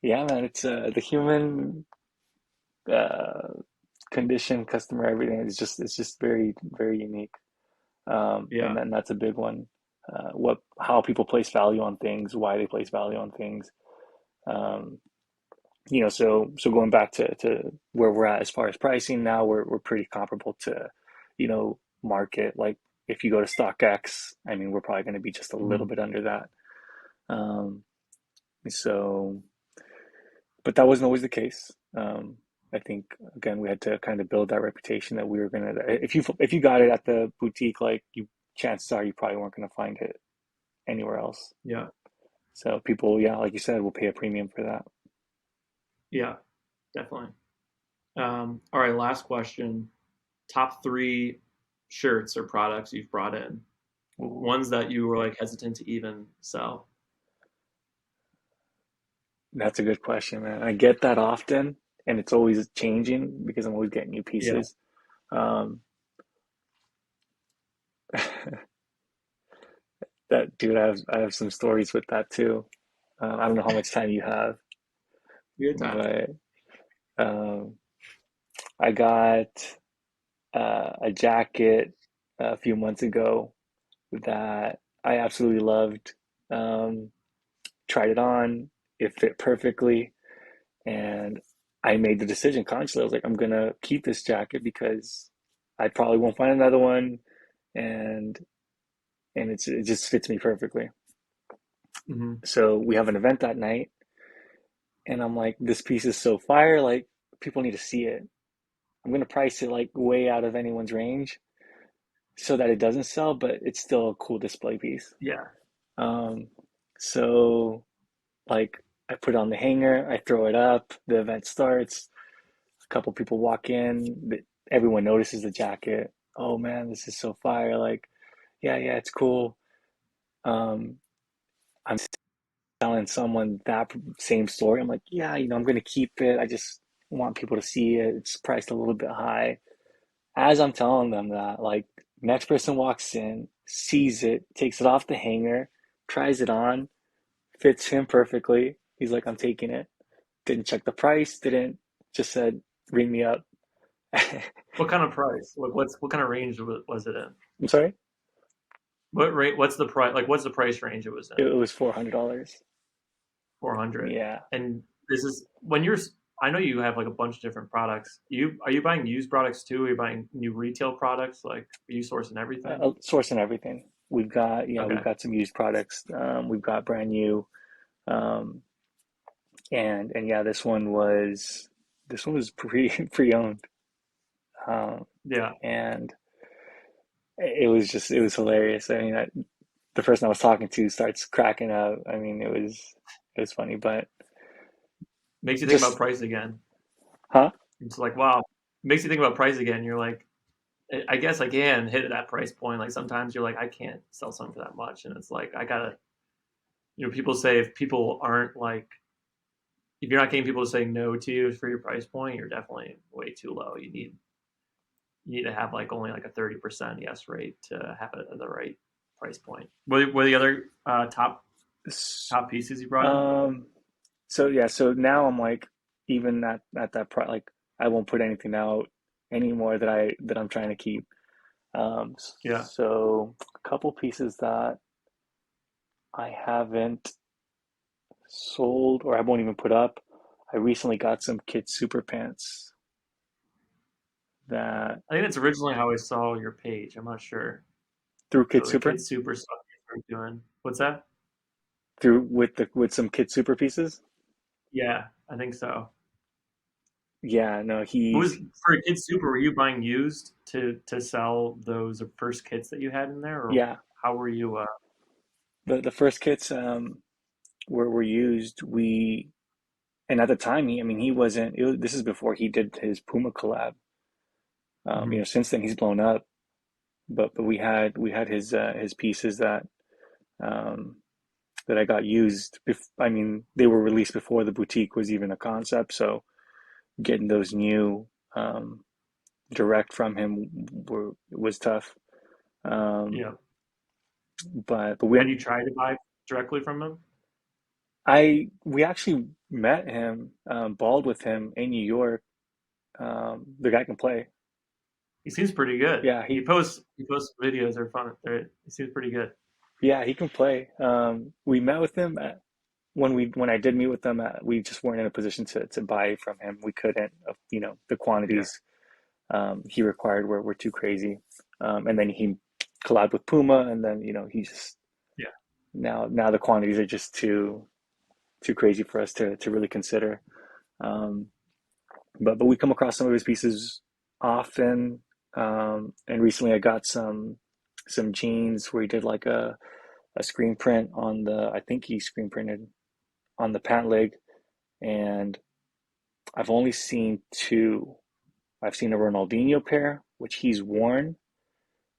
[SPEAKER 1] yeah, man. It's the human. condition, customer, everything. It's just very, very unique. And
[SPEAKER 2] Yeah.
[SPEAKER 1] then that's a big one. How people place value on things, why they place value on things. Um, so going back to where we're at as far as pricing now, we're pretty comparable to, market. Like if you go to StockX, I mean, we're probably going to be just a little
[SPEAKER 2] Mhm.
[SPEAKER 1] bit under that. Um, so, but that wasn't always the case. I think again we had to kind of build that reputation that we were gonna. If you got it at the boutique, like you, chances are you probably weren't gonna find it anywhere else.
[SPEAKER 2] Yeah.
[SPEAKER 1] So people, yeah, like you said, will pay a premium for that.
[SPEAKER 2] Yeah. Definitely. All right. Last question. Top three shirts or products you've brought in.
[SPEAKER 1] Ooh,
[SPEAKER 2] Ones that you were like hesitant to even sell.
[SPEAKER 1] that's a good question, man. I get that often, and it's always changing because I'm always getting new
[SPEAKER 2] Yeah.
[SPEAKER 1] pieces. Um, that dude, I have some stories with that too. I don't know how much time you have,
[SPEAKER 2] Good time.
[SPEAKER 1] but um, I got a jacket a few months ago that I absolutely loved. Um, Tried it on, it fit perfectly, and I made the decision consciously. I was like, I'm gonna keep this jacket because I probably won't find another one, and it just fits me perfectly.
[SPEAKER 2] Hmm.
[SPEAKER 1] So we have an event that night, and I'm like, this piece is so fire, like people need to see it. I'm gonna price it like way out of anyone's range so that it doesn't sell, but it's still a cool display piece.
[SPEAKER 2] Yeah.
[SPEAKER 1] Um, so like I put it on the hanger, I throw it up, the event starts, a couple people walk in, everyone notices the jacket. Oh man, this is so fire. Like, yeah, yeah, it's cool. Um, I'm telling someone that same story. I'm like, yeah, I'm gonna keep it. I just want people to see it. It's priced a little bit high. As I'm telling them that, like, next person walks in, sees it, takes it off the hanger, tries it on, fits him perfectly. He's like, I'm taking it. Didn't check the price, didn't, just said, ring me up. I'm
[SPEAKER 2] What kind of price? What kind of range was it in?
[SPEAKER 1] sorry?
[SPEAKER 2] What rate? What's the price? Like, what's the price range it was in?
[SPEAKER 1] It was $400.
[SPEAKER 2] 400.
[SPEAKER 1] Yeah.
[SPEAKER 2] And this is when you're. I know you have like a bunch of different products. Are you buying used products too? Are you buying new retail products? Like, are you sourcing everything?
[SPEAKER 1] Sourcing everything. We've
[SPEAKER 2] Okay.
[SPEAKER 1] got some used products. We've got brand new. Um, and yeah, this one was pre-owned. Um,
[SPEAKER 2] Yeah.
[SPEAKER 1] and it was hilarious. I mean, the person I was talking to starts cracking up. I mean, it was funny, but
[SPEAKER 2] Makes you think about
[SPEAKER 1] just,
[SPEAKER 2] price again.
[SPEAKER 1] huh?
[SPEAKER 2] It's like, wow. Makes you think about price again. You're like, I guess I can hit that price point. Like sometimes you're like, I can't sell something for that much, and it's like I gotta. People say if people aren't like, if you're not getting people to say no to you for your price point, you're definitely way too low. You need to have like only like a 30% yes rate to have it at the right price point. What are the other top pieces you brought in?
[SPEAKER 1] Um, so yeah, so now I'm like, even at that price, like I won't put anything out anymore that I'm trying to keep.
[SPEAKER 2] Yeah,
[SPEAKER 1] So a couple pieces that I haven't sold or I won't even put up. I recently got some KidSuper pants that
[SPEAKER 2] I think that's originally how I saw your page. I'm not sure.
[SPEAKER 1] through
[SPEAKER 2] The
[SPEAKER 1] KidSuper,
[SPEAKER 2] kid super stuff you're doing. What's that?
[SPEAKER 1] through with some KidSuper pieces.
[SPEAKER 2] Yeah, I think so.
[SPEAKER 1] Yeah, no,
[SPEAKER 2] What was for Kid Super? Were you buying used to sell those first kits that you had in there, or
[SPEAKER 1] yeah,
[SPEAKER 2] how were you?
[SPEAKER 1] the first kits were used. And at the time, I mean, he wasn't. This is before he did his Puma collab.
[SPEAKER 2] Mhm.
[SPEAKER 1] Since then he's blown up, but we had his pieces um, that I got used. I mean, they were released before the boutique was even a concept, so getting those new direct from him was tough. Um,
[SPEAKER 2] Yeah.
[SPEAKER 1] but we
[SPEAKER 2] Had you tried to buy directly from them?
[SPEAKER 1] I we actually met him, balled with him in New York The guy can play.
[SPEAKER 2] He seems pretty good.
[SPEAKER 1] Yeah,
[SPEAKER 2] He posts videos. They're fun. He seems pretty good.
[SPEAKER 1] he can play. We met with him when I did meet with them. We just weren't in a position to buy from him. We couldn't. The
[SPEAKER 2] Yeah.
[SPEAKER 1] quantities he required were too crazy. And then he collabed with Puma, and then he just
[SPEAKER 2] Yeah.
[SPEAKER 1] now the quantities are just too crazy for us to really consider. Um, but we come across some of his pieces often. And recently I got some jeans where he did like a screen print on the I think he screen printed on the pant leg, and I've only seen two. I've seen a Ronaldinho pair, which he's worn,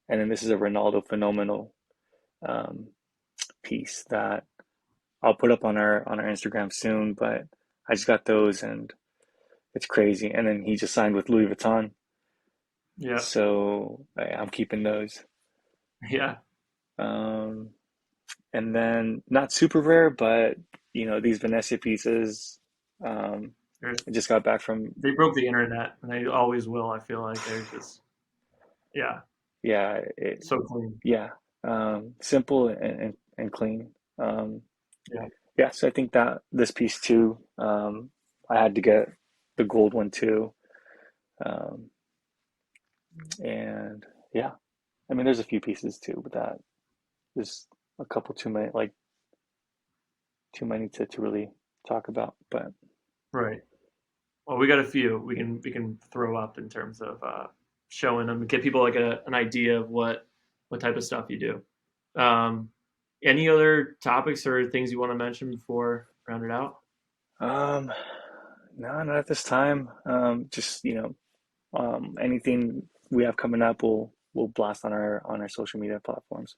[SPEAKER 1] and then this is a Ronaldo phenomenal um, piece that I'll put up on our Instagram soon. But I just got those, and it's crazy. And then he just signed with Louis Vuitton,
[SPEAKER 2] Yeah.
[SPEAKER 1] so I'm keeping those.
[SPEAKER 2] Yeah.
[SPEAKER 1] Um, and then not super rare, but these Venezia pieces. Um,
[SPEAKER 2] They're,
[SPEAKER 1] I just got back from
[SPEAKER 2] they broke the internet, and they always will. I feel like they're just, yeah,
[SPEAKER 1] yeah,
[SPEAKER 2] so clean.
[SPEAKER 1] yeah, simple and clean. Um,
[SPEAKER 2] Yeah.
[SPEAKER 1] yeah, so I think that this piece too, I had to get the gold one too, um, and yeah, I mean there's a few pieces too, but that there's a couple too many, like too many to really talk about. But
[SPEAKER 2] Right. Well, we got a few we can throw up in terms of showing them, get people like an idea of what type of stuff you do. Any other topics or things you want to mention before round it out?
[SPEAKER 1] um, no, not at this time. Just anything we have coming up, we'll blast on our social media platforms.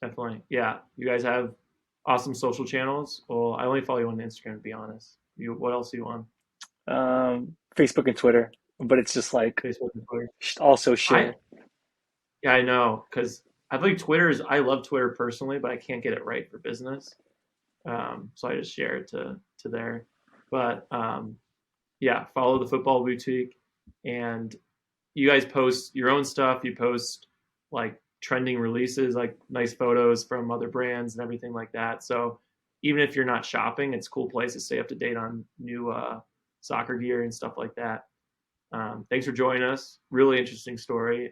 [SPEAKER 2] Definitely. Yeah. You guys have awesome social channels. Well, I only follow you on Instagram, to be honest. What else are you on?
[SPEAKER 1] Facebook and Twitter, but it's just like
[SPEAKER 2] Facebook and Twitter.
[SPEAKER 1] also
[SPEAKER 2] I
[SPEAKER 1] share.
[SPEAKER 2] Yeah, I know because I think I love Twitter personally, but I can't get it right for business. So I just share it to there. But yeah, follow the football boutique, and you guys post your own stuff. You post like trending releases, like nice photos from other brands and everything like that. So even if you're not shopping, it's a cool place to stay up to date on new soccer gear and stuff like that. Thanks for joining us. Really interesting story.